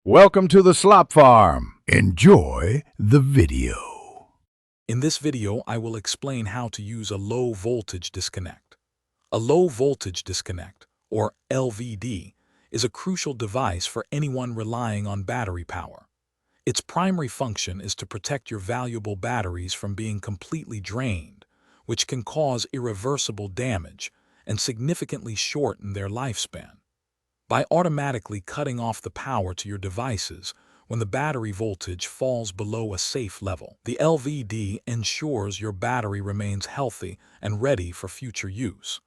Welcome to the Slop Farm. Enjoy the video. In this video, I will explain how to use a low voltage disconnect. A low voltage disconnect, or LVD, is a crucial device for anyone relying on battery power. Its primary function is to protect your valuable batteries from being completely drained, which can cause irreversible damage and significantly shorten their lifespan. By automatically cutting off the power to your devices when the battery voltage falls below a safe level, the LVD ensures your battery remains healthy and ready for future use.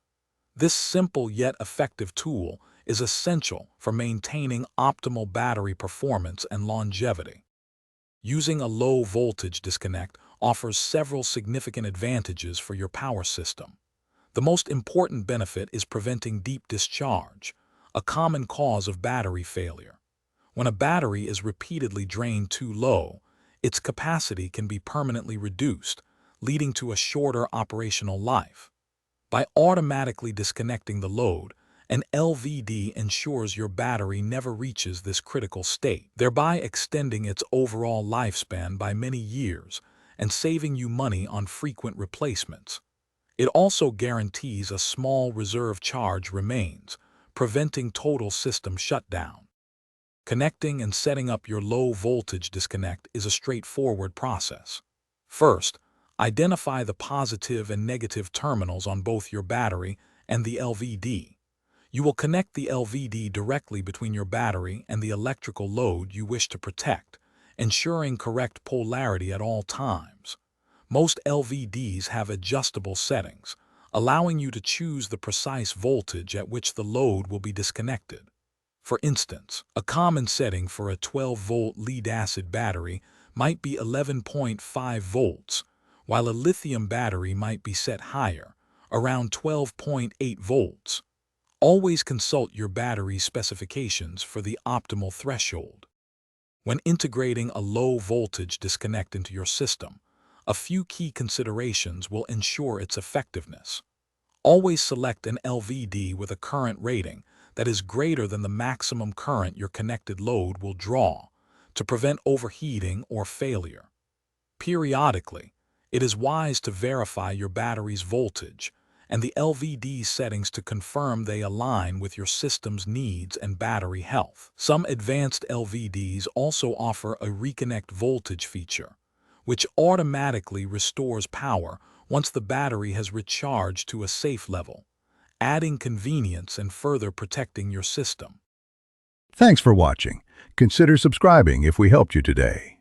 This simple yet effective tool is essential for maintaining optimal battery performance and longevity. Using a low voltage disconnect offers several significant advantages for your power system. The most important benefit is preventing deep discharge, a common cause of battery failure. When a battery is repeatedly drained too low, its capacity can be permanently reduced, leading to a shorter operational life. By automatically disconnecting the load, an LVD ensures your battery never reaches this critical state, thereby extending its overall lifespan by many years and saving you money on frequent replacements. It also guarantees a small reserve charge remains, preventing total system shutdown. Connecting and setting up your low voltage disconnect is a straightforward process. First, identify the positive and negative terminals on both your battery and the LVD. You will connect the LVD directly between your battery and the electrical load you wish to protect, ensuring correct polarity at all times. Most LVDs have adjustable settings, allowing you to choose the precise voltage at which the load will be disconnected. For instance, a common setting for a 12-volt lead-acid battery might be 11.5 volts, while a lithium battery might be set higher, around 12.8 volts. Always consult your battery's specifications for the optimal threshold. When integrating a low-voltage disconnect into your system, a few key considerations will ensure its effectiveness. Always select an LVD with a current rating that is greater than the maximum current your connected load will draw to prevent overheating or failure. Periodically, it is wise to verify your battery's voltage and the LVD settings to confirm they align with your system's needs and battery health. Some advanced LVDs also offer a reconnect voltage feature, which automatically restores power once the battery has recharged to a safe level, adding convenience and further protecting your system. Thanks for watching. Consider subscribing if we helped you today.